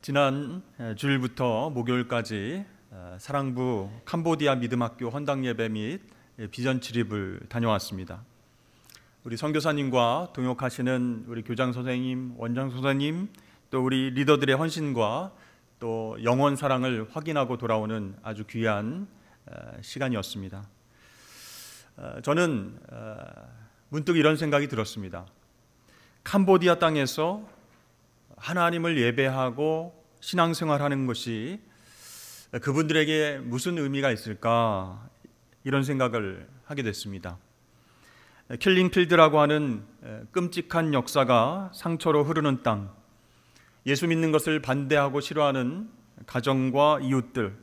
지난 주일부터 목요일까지 사랑부 캄보디아 믿음학교 헌당예배 및 비전 출입을 다녀왔습니다. 우리 선교사님과 동역하시는 우리 교장 선생님, 원장 선생님, 또 우리 리더들의 헌신과 또 영원 사랑을 확인하고 돌아오는 아주 귀한 시간이었습니다. 저는 문득 이런 생각이 들었습니다. 캄보디아 땅에서 하나님을 예배하고 신앙생활하는 것이 그분들에게 무슨 의미가 있을까, 이런 생각을 하게 됐습니다. 킬링필드라고 하는 끔찍한 역사가 상처로 흐르는 땅, 예수 믿는 것을 반대하고 싫어하는 가정과 이웃들,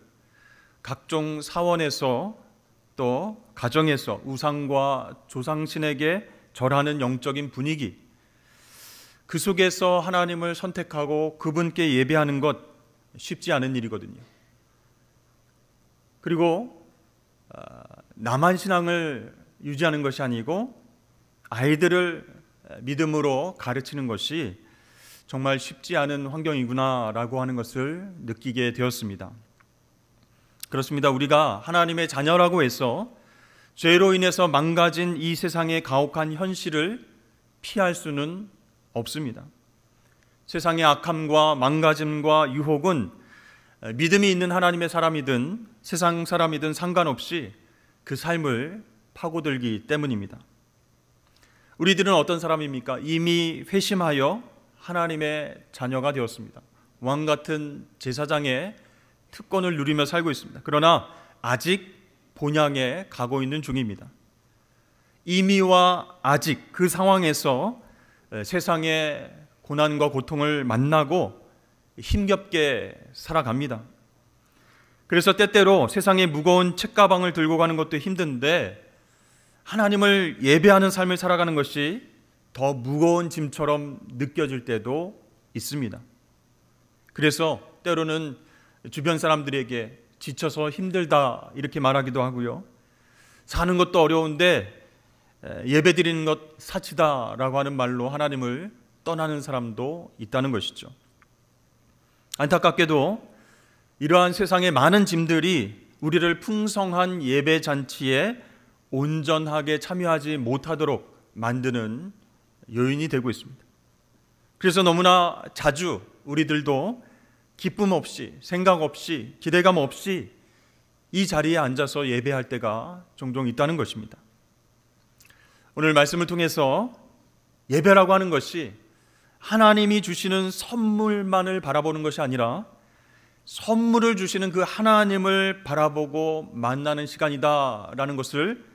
각종 사원에서 또 가정에서 우상과 조상신에게 절하는 영적인 분위기, 그 속에서 하나님을 선택하고 그분께 예배하는 것 쉽지 않은 일이거든요. 그리고 나만 신앙을 유지하는 것이 아니고 아이들을 믿음으로 가르치는 것이 정말 쉽지 않은 환경이구나라고 하는 것을 느끼게 되었습니다. 그렇습니다. 우리가 하나님의 자녀라고 해서 죄로 인해서 망가진 이 세상의 가혹한 현실을 피할 수는 없습니다. 세상의 악함과 망가짐과 유혹은 믿음이 있는 하나님의 사람이든 세상 사람이든 상관없이 그 삶을 파고들기 때문입니다. 우리들은 어떤 사람입니까? 이미 회심하여 하나님의 자녀가 되었습니다. 왕 같은 제사장의 특권을 누리며 살고 있습니다. 그러나 아직 본향에 가고 있는 중입니다. 이미와 아직, 그 상황에서 세상의 고난과 고통을 만나고 힘겹게 살아갑니다. 그래서 때때로 세상의 무거운 책가방을 들고 가는 것도 힘든데 하나님을 예배하는 삶을 살아가는 것이 더 무거운 짐처럼 느껴질 때도 있습니다. 그래서 때로는 주변 사람들에게 지쳐서 힘들다 이렇게 말하기도 하고요. 사는 것도 어려운데 예배드리는 것 사치다라고 하는 말로 하나님을 떠나는 사람도 있다는 것이죠. 안타깝게도 이러한 세상의 많은 짐들이 우리를 풍성한 예배 잔치에 온전하게 참여하지 못하도록 만드는 요인이 되고 있습니다. 그래서 너무나 자주 우리들도 기쁨 없이, 생각 없이, 기대감 없이 이 자리에 앉아서 예배할 때가 종종 있다는 것입니다. 오늘 말씀을 통해서 예배라고 하는 것이 하나님이 주시는 선물만을 바라보는 것이 아니라 선물을 주시는 그 하나님을 바라보고 만나는 시간이다라는 것을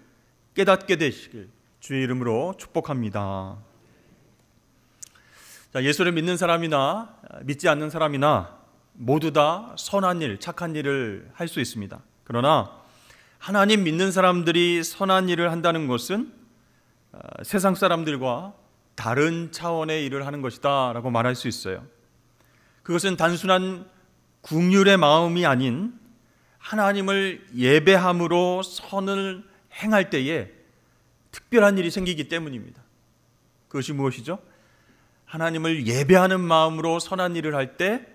깨닫게 되시길 주의 이름으로 축복합니다. 예수를 믿는 사람이나 믿지 않는 사람이나 모두 다 선한 일, 착한 일을 할 수 있습니다. 그러나 하나님 믿는 사람들이 선한 일을 한다는 것은 세상 사람들과 다른 차원의 일을 하는 것이다 라고 말할 수 있어요. 그것은 단순한 국률의 마음이 아닌 하나님을 예배함으로 선을 행할 때에 특별한 일이 생기기 때문입니다. 그것이 무엇이죠? 하나님을 예배하는 마음으로 선한 일을 할 때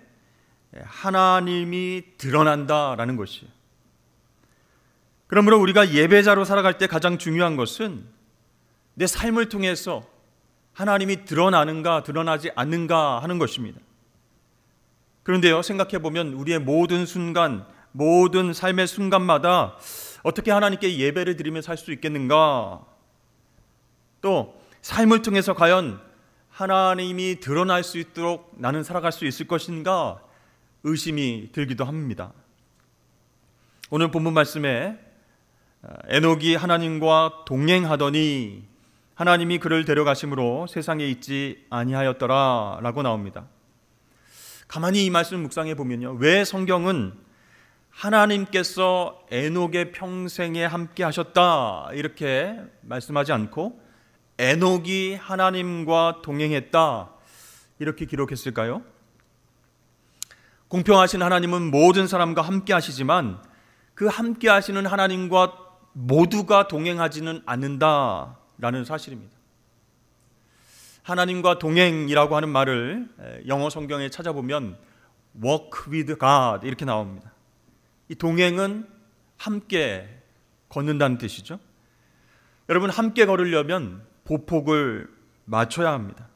하나님이 드러난다라는 것이에요. 그러므로 우리가 예배자로 살아갈 때 가장 중요한 것은 내 삶을 통해서 하나님이 드러나는가 드러나지 않는가 하는 것입니다. 그런데요, 생각해보면 우리의 모든 순간, 모든 삶의 순간마다 어떻게 하나님께 예배를 드리며 살 수 있겠는가? 또 삶을 통해서 과연 하나님이 드러날 수 있도록 나는 살아갈 수 있을 것인가 의심이 들기도 합니다. 오늘 본문 말씀에 에녹이 하나님과 동행하더니 하나님이 그를 데려가심으로 세상에 있지 아니하였더라 라고 나옵니다. 가만히 이 말씀을 묵상해 보면요, 왜 성경은 하나님께서 에녹의 평생에 함께 하셨다 이렇게 말씀하지 않고 에녹이 하나님과 동행했다 이렇게 기록했을까요? 공평하신 하나님은 모든 사람과 함께 하시지만 그 함께 하시는 하나님과 모두가 동행하지는 않는다라는 사실입니다. 하나님과 동행이라고 하는 말을 영어 성경에 찾아보면 walk with God 이렇게 나옵니다. 이 동행은 함께 걷는다는 뜻이죠. 여러분, 함께 걸으려면 보폭을 맞춰야 합니다.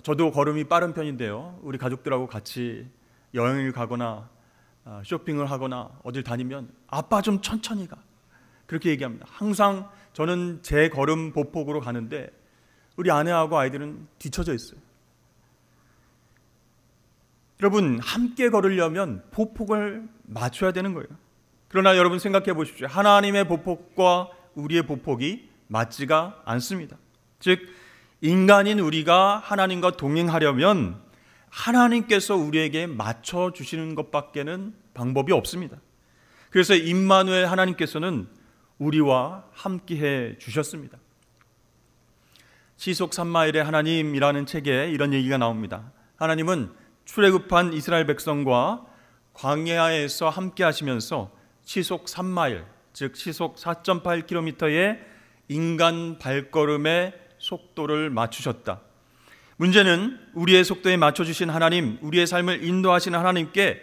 저도 걸음이 빠른 편인데요. 우리 가족들하고 같이 여행을 가거나 쇼핑을 하거나 어딜 다니면 아빠 좀 천천히 가, 그렇게 얘기합니다. 항상 저는 제 걸음 보폭으로 가는데 우리 아내하고 아이들은 뒤쳐져 있어요. 여러분, 함께 걸으려면 보폭을 맞춰야 되는 거예요. 그러나 여러분 생각해 보십시오. 하나님의 보폭과 우리의 보폭이 맞지가 않습니다. 즉, 인간인 우리가 하나님과 동행하려면 하나님께서 우리에게 맞춰주시는 것밖에는 방법이 없습니다. 그래서 임마누엘 하나님께서는 우리와 함께해 주셨습니다. 시속 3마일의 하나님이라는 책에 이런 얘기가 나옵니다. 하나님은 출애굽한 이스라엘 백성과 광야에서 함께 하시면서 시속 3마일, 즉 시속 4.8km의 인간 발걸음의 속도를 맞추셨다. 문제는 우리의 속도에 맞춰주신 하나님, 우리의 삶을 인도하시는 하나님께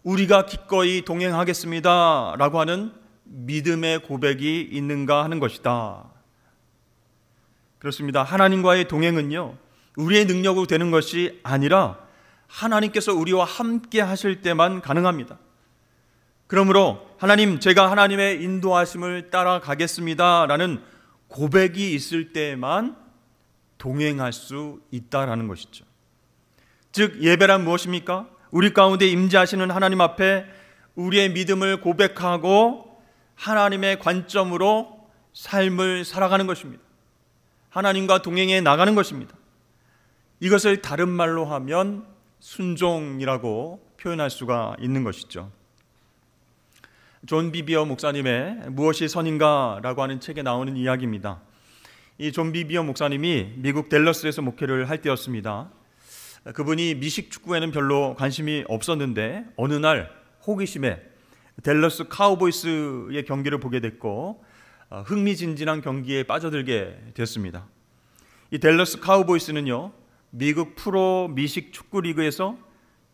우리가 기꺼이 동행하겠습니다 라고 하는 믿음의 고백이 있는가 하는 것이다. 그렇습니다. 하나님과의 동행은요, 우리의 능력으로 되는 것이 아니라 하나님께서 우리와 함께 하실 때만 가능합니다. 그러므로 하나님, 제가 하나님의 인도하심을 따라가겠습니다 라는 고백이 있을 때만 동행할 수 있다라는 것이죠. 즉, 예배란 무엇입니까? 우리 가운데 임재하시는 하나님 앞에 우리의 믿음을 고백하고 하나님의 관점으로 삶을 살아가는 것입니다. 하나님과 동행해 나가는 것입니다. 이것을 다른 말로 하면 순종이라고 표현할 수가 있는 것이죠. 존 비비어 목사님의 무엇이 선인가라고 하는 책에 나오는 이야기입니다. 이 존 비비어 목사님이 미국 댈러스에서 목회를 할 때였습니다. 그분이 미식 축구에는 별로 관심이 없었는데 어느 날 호기심에 댈러스 카우보이스의 경기를 보게 됐고 흥미진진한 경기에 빠져들게 됐습니다. 이 댈러스 카우보이스는요, 미국 프로 미식 축구 리그에서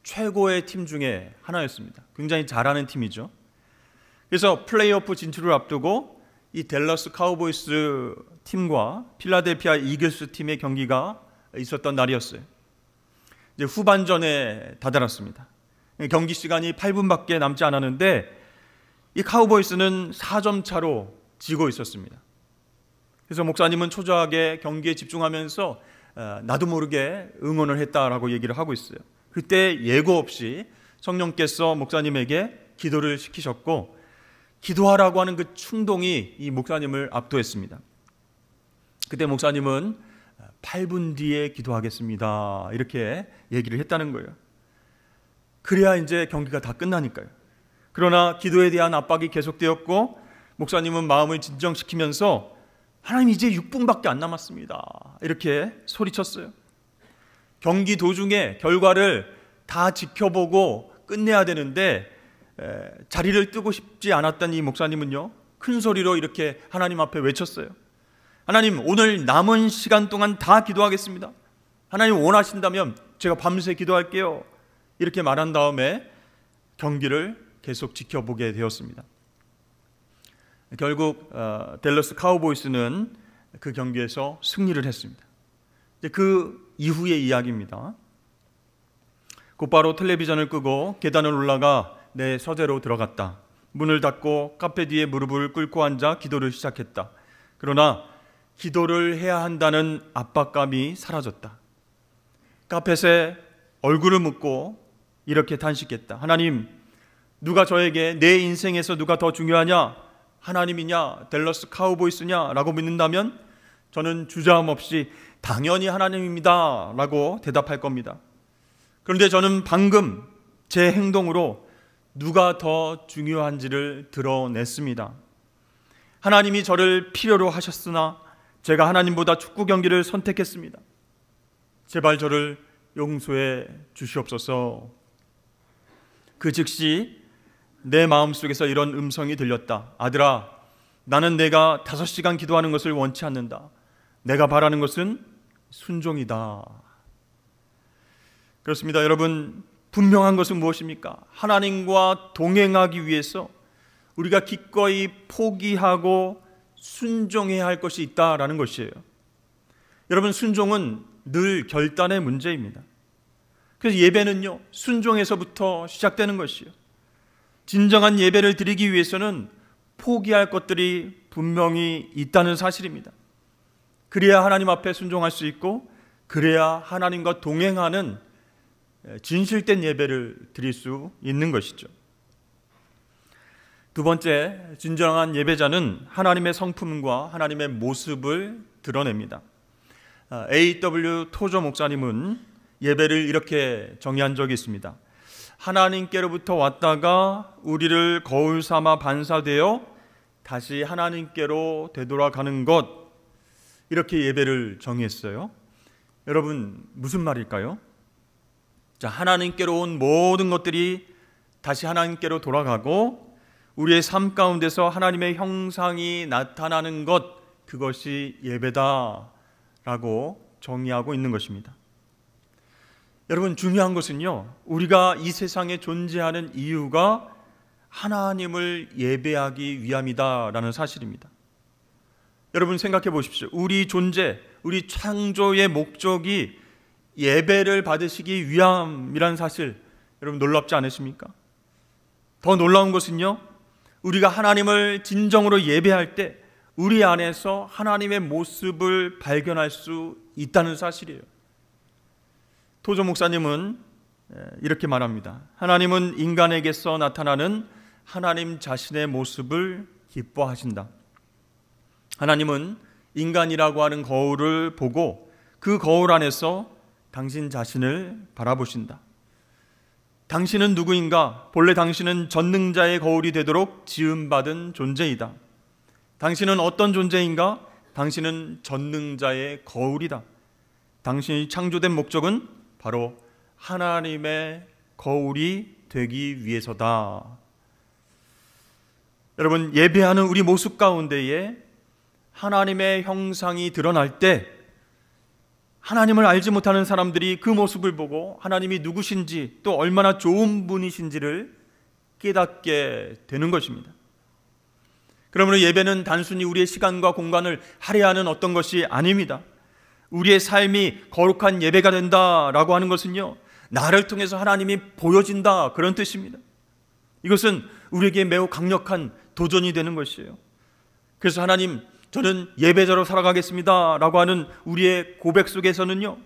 최고의 팀 중에 하나였습니다. 굉장히 잘하는 팀이죠. 그래서 플레이오프 진출을 앞두고 이 댈러스 카우보이스 팀과 필라델피아 이글스 팀의 경기가 있었던 날이었어요. 이제 후반전에 다다랐습니다. 경기 시간이 8분밖에 남지 않았는데 이 카우보이스는 4점 차로 지고 있었습니다. 그래서 목사님은 초조하게 경기에 집중하면서 나도 모르게 응원을 했다라고 얘기를 하고 있어요. 그때 예고 없이 성령께서 목사님에게 기도를 시키셨고 기도하라고 하는 그 충동이 이 목사님을 압도했습니다. 그때 목사님은 8분 뒤에 기도하겠습니다 이렇게 얘기를 했다는 거예요. 그래야 이제 경기가 다 끝나니까요. 그러나 기도에 대한 압박이 계속되었고 목사님은 마음을 진정시키면서 하나님, 이제 6분밖에 안 남았습니다 이렇게 소리쳤어요. 경기 도중에 결과를 다 지켜보고 끝내야 되는데 자리를 뜨고 싶지 않았던 이 목사님은요, 큰 소리로 이렇게 하나님 앞에 외쳤어요. 하나님, 오늘 남은 시간 동안 다 기도하겠습니다. 하나님 원하신다면 제가 밤새 기도할게요 이렇게 말한 다음에 경기를 계속 지켜보게 되었습니다. 결국 댈러스 카우보이스는 그 경기에서 승리를 했습니다. 그 이후의 이야기입니다. 곧바로 텔레비전을 끄고 계단을 올라가 내 서재로 들어갔다. 문을 닫고 카페 뒤에 무릎을 꿇고 앉아 기도를 시작했다. 그러나 기도를 해야 한다는 압박감이 사라졌다. 카펫에 얼굴을 묻고 이렇게 탄식했다. 하나님, 누가 저에게 내 인생에서 누가 더 중요하냐? 하나님이냐? 댈러스 카우보이스냐? 라고 묻는다면 저는 주저함없이 당연히 하나님입니다 라고 대답할 겁니다. 그런데 저는 방금 제 행동으로 누가 더 중요한지를 드러냈습니다. 하나님이 저를 필요로 하셨으나 제가 하나님보다 축구 경기를 선택했습니다. 제발 저를 용서해 주시옵소서. 그 즉시 내 마음속에서 이런 음성이 들렸다. 아들아, 나는 내가 5시간 기도하는 것을 원치 않는다. 내가 바라는 것은 순종이다. 그렇습니다. 여러분, 분명한 것은 무엇입니까? 하나님과 동행하기 위해서 우리가 기꺼이 포기하고 순종해야 할 것이 있다라는 것이에요. 여러분, 순종은 늘 결단의 문제입니다. 그래서 예배는요, 순종에서부터 시작되는 것이요. 진정한 예배를 드리기 위해서는 포기할 것들이 분명히 있다는 사실입니다. 그래야 하나님 앞에 순종할 수 있고, 그래야 하나님과 동행하는 진실된 예배를 드릴 수 있는 것이죠. 두 번째, 진정한 예배자는 하나님의 성품과 하나님의 모습을 드러냅니다. A.W. 토저 목사님은 예배를 이렇게 정의한 적이 있습니다. 하나님께로부터 왔다가 우리를 거울 삼아 반사되어 다시 하나님께로 되돌아가는 것, 이렇게 예배를 정의했어요. 여러분, 무슨 말일까요? 자, 하나님께로 온 모든 것들이 다시 하나님께로 돌아가고 우리의 삶 가운데서 하나님의 형상이 나타나는 것, 그것이 예배다라고 정의하고 있는 것입니다. 여러분, 중요한 것은요, 우리가 이 세상에 존재하는 이유가 하나님을 예배하기 위함이다라는 사실입니다. 여러분, 생각해 보십시오. 우리 존재, 우리 창조의 목적이 예배를 받으시기 위함이라는 사실, 여러분 놀랍지 않으십니까? 더 놀라운 것은요, 우리가 하나님을 진정으로 예배할 때 우리 안에서 하나님의 모습을 발견할 수 있다는 사실이에요. 토저 목사님은 이렇게 말합니다. 하나님은 인간에게서 나타나는 하나님 자신의 모습을 기뻐하신다. 하나님은 인간이라고 하는 거울을 보고 그 거울 안에서 당신 자신을 바라보신다. 당신은 누구인가? 본래 당신은 전능자의 거울이 되도록 지음받은 존재이다. 당신은 어떤 존재인가? 당신은 전능자의 거울이다. 당신이 창조된 목적은 바로 하나님의 거울이 되기 위해서다. 여러분, 예배하는 우리 모습 가운데에 하나님의 형상이 드러날 때 하나님을 알지 못하는 사람들이 그 모습을 보고 하나님이 누구신지 또 얼마나 좋은 분이신지를 깨닫게 되는 것입니다. 그러므로 예배는 단순히 우리의 시간과 공간을 할애하는 어떤 것이 아닙니다. 우리의 삶이 거룩한 예배가 된다라고 하는 것은요, 나를 통해서 하나님이 보여진다, 그런 뜻입니다. 이것은 우리에게 매우 강력한 도전이 되는 것이에요. 그래서 하나님, 저는 예배자로 살아가겠습니다 라고 하는 우리의 고백 속에서는요,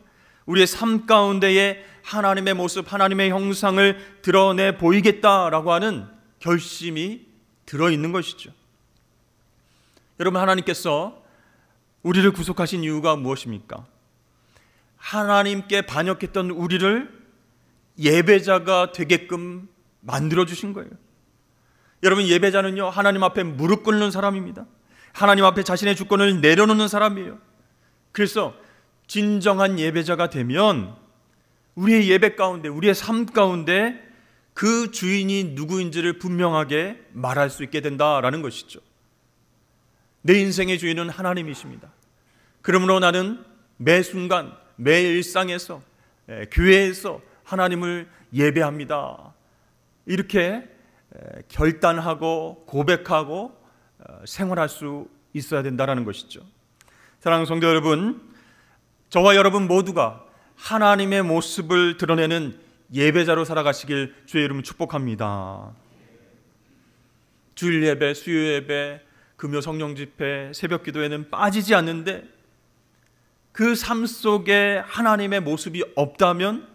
우리의 삶 가운데에 하나님의 모습, 하나님의 형상을 드러내 보이겠다라고 하는 결심이 들어있는 것이죠. 여러분, 하나님께서 우리를 구속하신 이유가 무엇입니까? 하나님께 반역했던 우리를 예배자가 되게끔 만들어주신 거예요. 여러분, 예배자는요, 하나님 앞에 무릎 꿇는 사람입니다. 하나님 앞에 자신의 주권을 내려놓는 사람이에요. 그래서 진정한 예배자가 되면 우리의 예배 가운데, 우리의 삶 가운데 그 주인이 누구인지를 분명하게 말할 수 있게 된다라는 것이죠. 내 인생의 주인은 하나님이십니다. 그러므로 나는 매 순간, 매 일상에서, 교회에서 하나님을 예배합니다. 이렇게 결단하고 고백하고 생활할 수 있어야 된다는 것이죠. 사랑하는 성도 여러분, 저와 여러분 모두가 하나님의 모습을 드러내는 예배자로 살아가시길 주의 이름으로 축복합니다. 주일 예배, 수요 예배, 금요 성령 집회, 새벽 기도에는 빠지지 않는데 그 삶 속에 하나님의 모습이 없다면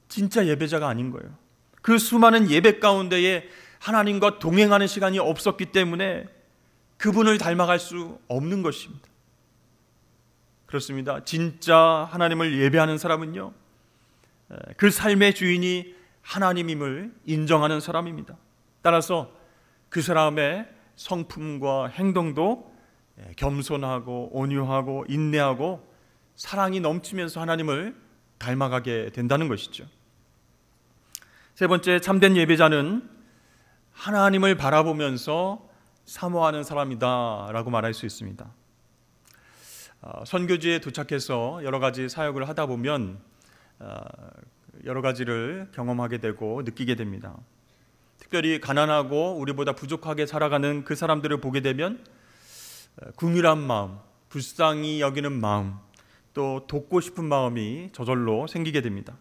진짜 예배자가 아닌 거예요. 그 수많은 예배 가운데에 하나님과 동행하는 시간이 없었기 때문에 그분을 닮아갈 수 없는 것입니다. 그렇습니다. 진짜 하나님을 예배하는 사람은요, 그 삶의 주인이 하나님임을 인정하는 사람입니다. 따라서 그 사람의 성품과 행동도 겸손하고 온유하고 인내하고 사랑이 넘치면서 하나님을 닮아가게 된다는 것이죠. 세 번째, 참된 예배자는 하나님을 바라보면서 사모하는 사람이다 라고 말할 수 있습니다. 선교지에 도착해서 여러 가지 사역을 하다 보면 여러 가지를 경험하게 되고 느끼게 됩니다. 특별히 가난하고 우리보다 부족하게 살아가는 그 사람들을 보게 되면 궁휼한 마음, 불쌍히 여기는 마음, 또 돕고 싶은 마음이 저절로 생기게 됩니다.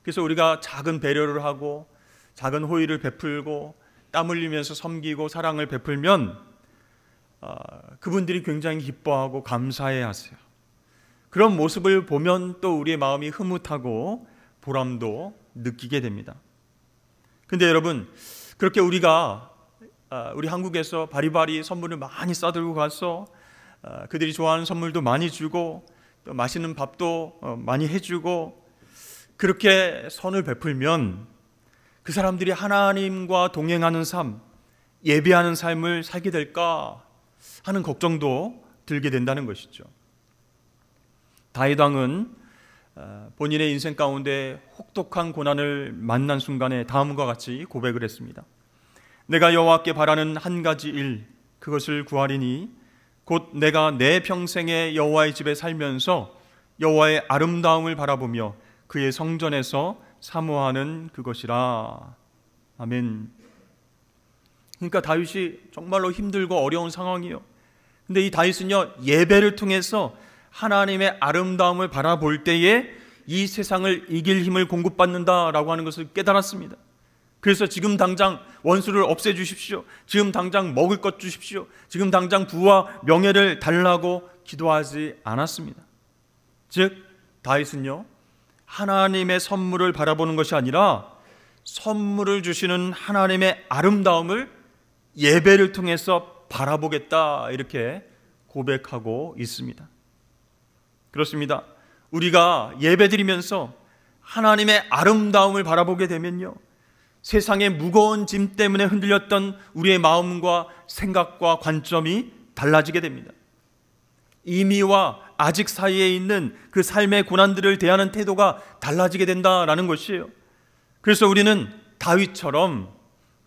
그래서 우리가 작은 배려를 하고 작은 호의를 베풀고 땀 흘리면서 섬기고 사랑을 베풀면 그분들이 굉장히 기뻐하고 감사해 하세요. 그런 모습을 보면 또 우리의 마음이 흐뭇하고 보람도 느끼게 됩니다. 근데 여러분, 그렇게 우리가 우리 한국에서 바리바리 선물을 많이 싸들고 가서 그들이 좋아하는 선물도 많이 주고 또 맛있는 밥도 많이 해주고 그렇게 선을 베풀면 그 사람들이 하나님과 동행하는 삶, 예배하는 삶을 살게 될까 하는 걱정도 들게 된다는 것이죠. 다윗 왕은 본인의 인생 가운데 혹독한 고난을 만난 순간에 다음과 같이 고백을 했습니다. 내가 여호와께 바라는 한 가지 일, 그것을 구하리니 곧 내가 내 평생에 여호와의 집에 살면서 여호와의 아름다움을 바라보며 그의 성전에서 사모하는 그것이라. 아멘. 그러니까 다윗이 정말로 힘들고 어려운 상황이에요. 근데 이 다윗은요, 예배를 통해서 하나님의 아름다움을 바라볼 때에 이 세상을 이길 힘을 공급받는다라고 하는 것을 깨달았습니다. 그래서 지금 당장 원수를 없애주십시오. 지금 당장 먹을 것 주십시오. 지금 당장 부와 명예를 달라고 기도하지 않았습니다. 즉 다윗은요, 하나님의 선물을 바라보는 것이 아니라 선물을 주시는 하나님의 아름다움을 예배를 통해서 바라보겠다, 이렇게 고백하고 있습니다. 그렇습니다. 우리가 예배드리면서 하나님의 아름다움을 바라보게 되면요, 세상의 무거운 짐 때문에 흔들렸던 우리의 마음과 생각과 관점이 달라지게 됩니다. 이미와 아직 사이에 있는 그 삶의 고난들을 대하는 태도가 달라지게 된다라는 것이에요. 그래서 우리는 다윗처럼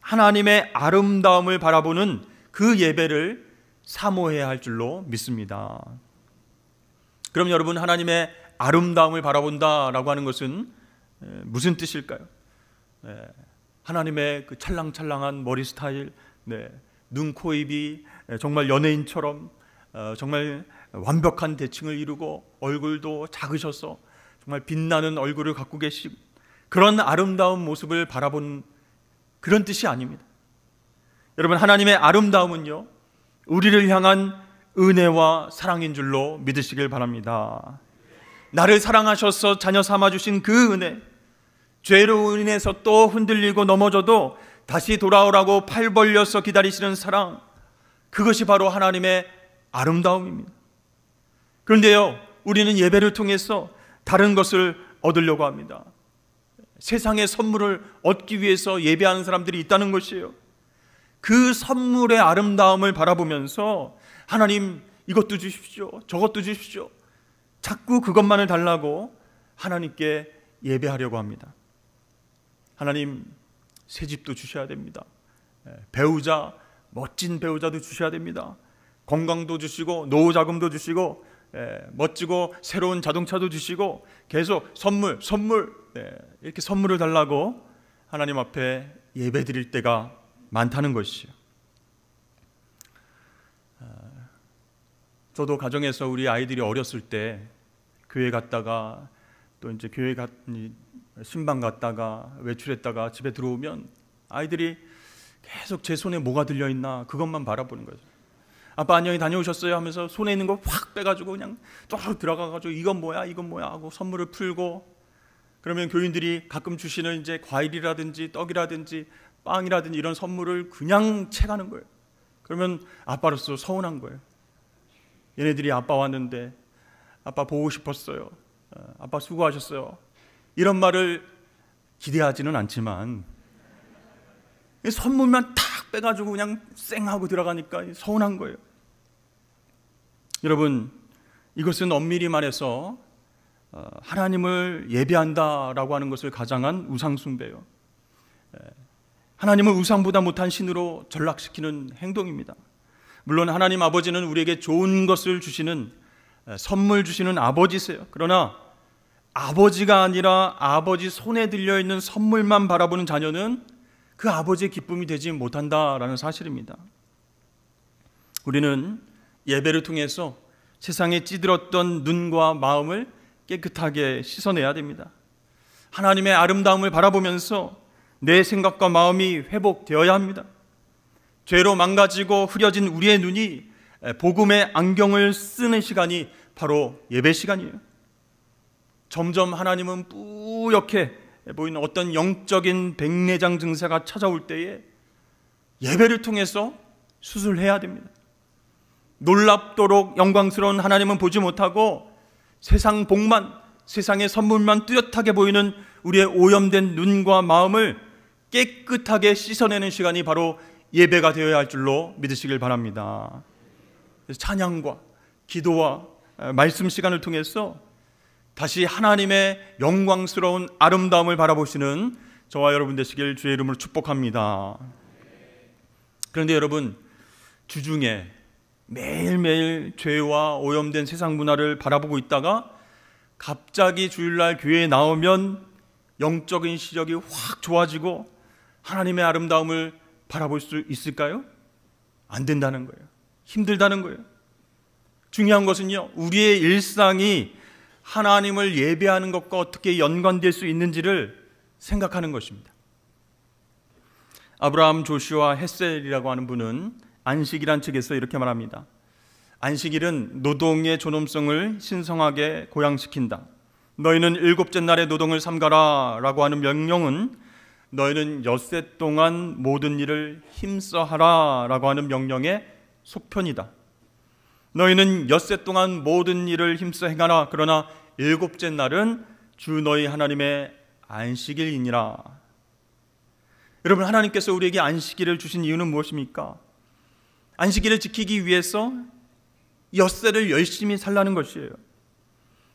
하나님의 아름다움을 바라보는 그 예배를 사모해야 할 줄로 믿습니다. 그럼 여러분, 하나님의 아름다움을 바라본다라고 하는 것은 무슨 뜻일까요? 하나님의 그 찰랑찰랑한 머리 스타일, 눈, 코, 입이 정말 연예인처럼 정말 완벽한 대칭을 이루고 얼굴도 작으셔서 정말 빛나는 얼굴을 갖고 계시고 그런 아름다운 모습을 바라본 그런 뜻이 아닙니다. 여러분, 하나님의 아름다움은요, 우리를 향한 은혜와 사랑인 줄로 믿으시길 바랍니다. 나를 사랑하셔서 자녀 삼아주신 그 은혜, 죄로 인해서 또 흔들리고 넘어져도 다시 돌아오라고 팔 벌려서 기다리시는 사랑, 그것이 바로 하나님의 아름다움입니다. 그런데요, 우리는 예배를 통해서 다른 것을 얻으려고 합니다. 세상의 선물을 얻기 위해서 예배하는 사람들이 있다는 것이에요. 그 선물의 아름다움을 바라보면서 하나님 이것도 주십시오, 저것도 주십시오, 자꾸 그것만을 달라고 하나님께 예배하려고 합니다. 하나님, 새 집도 주셔야 됩니다. 배우자, 멋진 배우자도 주셔야 됩니다. 건강도 주시고 노후자금도 주시고 멋지고 새로운 자동차도 주시고 계속 선물 이렇게 선물을 달라고 하나님 앞에 예배 드릴 때가 많다는 것이요. 저도 가정에서 우리 아이들이 어렸을 때 교회 갔다가 또 이제 신방 갔다가 외출했다가 집에 들어오면 아이들이 계속 제 손에 뭐가 들려있나 그것만 바라보는 거죠. 아빠 안녕히 다녀오셨어요 하면서 손에 있는 거 확 빼가지고 그냥 또 들어가가지고 이건 뭐야 하고 선물을 풀고, 그러면 교인들이 가끔 주시는 이제 과일이라든지 떡이라든지 빵이라든지 이런 선물을 그냥 채가는 거예요. 그러면 아빠로서 서운한 거예요. 얘네들이 아빠 왔는데 아빠 보고 싶었어요, 아빠 수고하셨어요, 이런 말을 기대하지는 않지만 선물만 탁 빼가지고 그냥 쌩하고 들어가니까 서운한 거예요. 여러분, 이것은 엄밀히 말해서 하나님을 예배한다라고 하는 것을 가장한 우상숭배예요. 하나님을 우상보다 못한 신으로 전락시키는 행동입니다. 물론 하나님 아버지는 우리에게 좋은 것을 주시는, 선물 주시는 아버지세요. 그러나 아버지가 아니라 아버지 손에 들려있는 선물만 바라보는 자녀는 그 아버지의 기쁨이 되지 못한다라는 사실입니다. 우리는 예배를 통해서 세상에 찌들었던 눈과 마음을 깨끗하게 씻어내야 됩니다. 하나님의 아름다움을 바라보면서 내 생각과 마음이 회복되어야 합니다. 죄로 망가지고 흐려진 우리의 눈이 복음의 안경을 쓰는 시간이 바로 예배 시간이에요. 점점 하나님은 뿌옇게 보이는 어떤 영적인 백내장 증세가 찾아올 때에 예배를 통해서 수술해야 됩니다. 놀랍도록 영광스러운 하나님은 보지 못하고 세상 복만, 세상의 선물만 뚜렷하게 보이는 우리의 오염된 눈과 마음을 깨끗하게 씻어내는 시간이 바로 예배가 되어야 할 줄로 믿으시길 바랍니다. 찬양과 기도와 말씀 시간을 통해서 다시 하나님의 영광스러운 아름다움을 바라보시는 저와 여러분 되시길 주의 이름으로 축복합니다. 그런데 여러분, 주중에 매일매일 죄와 오염된 세상 문화를 바라보고 있다가 갑자기 주일날 교회에 나오면 영적인 시력이 확 좋아지고 하나님의 아름다움을 바라볼 수 있을까요? 안 된다는 거예요. 힘들다는 거예요. 중요한 것은요, 우리의 일상이 하나님을 예배하는 것과 어떻게 연관될 수 있는지를 생각하는 것입니다. 아브라함 조슈아 헷셀이라고 하는 분은 안식이란 책에서 이렇게 말합니다. 안식일은 노동의 존엄성을 신성하게 고양시킨다. 너희는 일곱째 날의 노동을 삼가라 라고 하는 명령은 너희는 엿새 동안 모든 일을 힘써 하라 라고 하는 명령의 속편이다. 너희는 엿새 동안 모든 일을 힘써 행하라. 그러나 일곱째 날은 주 너희 하나님의 안식일이니라. 여러분, 하나님께서 우리에게 안식일을 주신 이유는 무엇입니까? 안식일을 지키기 위해서 엿새를 열심히 살라는 것이에요.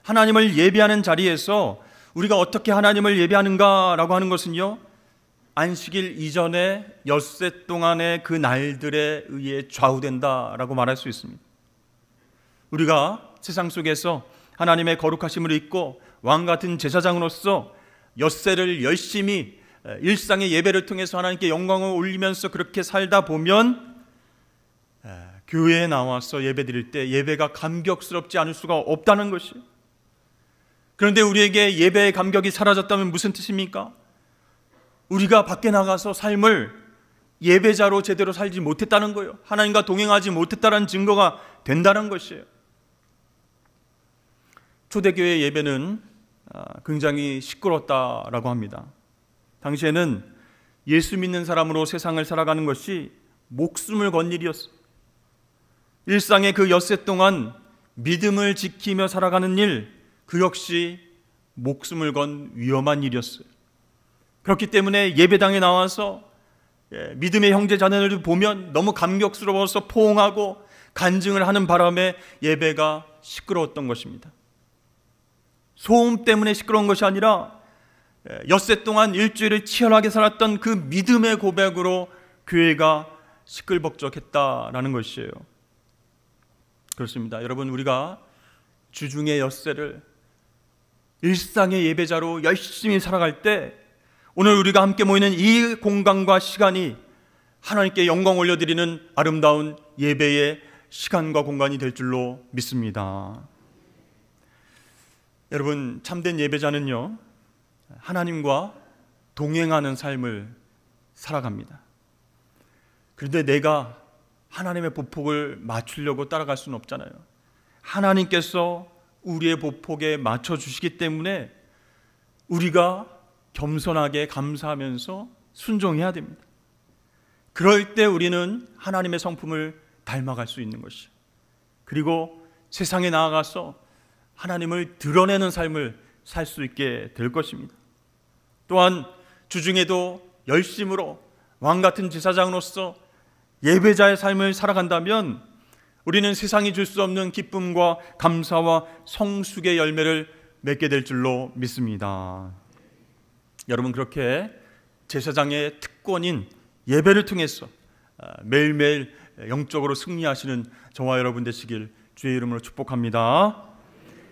하나님을 예배하는 자리에서 우리가 어떻게 하나님을 예배하는가라고 하는 것은요, 안식일 이전에 엿새 동안의 그 날들에 의해 좌우된다라고 말할 수 있습니다. 우리가 세상 속에서 하나님의 거룩하심을 잊고 왕같은 제사장으로서 엿새를 열심히 일상의 예배를 통해서 하나님께 영광을 올리면서 그렇게 살다 보면 교회에 나와서 예배 드릴 때 예배가 감격스럽지 않을 수가 없다는 것이에요. 그런데 우리에게 예배의 감격이 사라졌다면 무슨 뜻입니까? 우리가 밖에 나가서 삶을 예배자로 제대로 살지 못했다는 거예요. 하나님과 동행하지 못했다는 증거가 된다는 것이에요. 초대교회 예배는 굉장히 시끄러웠다라고 합니다. 당시에는 예수 믿는 사람으로 세상을 살아가는 것이 목숨을 건 일이었어요. 일상의 그 엿새 동안 믿음을 지키며 살아가는 일, 그 역시 목숨을 건 위험한 일이었어요. 그렇기 때문에 예배당에 나와서 믿음의 형제 자매를 보면 너무 감격스러워서 포옹하고 간증을 하는 바람에 예배가 시끄러웠던 것입니다. 소음 때문에 시끄러운 것이 아니라 엿새 동안 일주일을 치열하게 살았던 그 믿음의 고백으로 교회가 시끌벅적했다라는 것이에요. 그렇습니다. 여러분, 우리가 주중의 엿새를 일상의 예배자로 열심히 살아갈 때 오늘 우리가 함께 모이는 이 공간과 시간이 하나님께 영광 올려드리는 아름다운 예배의 시간과 공간이 될 줄로 믿습니다. 여러분, 참된 예배자는요, 하나님과 동행하는 삶을 살아갑니다. 그런데 내가 하나님의 보폭을 맞추려고 따라갈 수는 없잖아요. 하나님께서 우리의 보폭에 맞춰주시기 때문에 우리가 겸손하게 감사하면서 순종해야 됩니다. 그럴 때 우리는 하나님의 성품을 닮아갈 수 있는 것이죠. 그리고 세상에 나아가서 하나님을 드러내는 삶을 살 수 있게 될 것입니다. 또한 주중에도 열심으로 왕같은 제사장으로서 예배자의 삶을 살아간다면 우리는 세상이 줄 수 없는 기쁨과 감사와 성숙의 열매를 맺게 될 줄로 믿습니다. 여러분, 그렇게 제사장의 특권인 예배를 통해서 매일매일 영적으로 승리하시는 저와 여러분 되시길 주의 이름으로 축복합니다.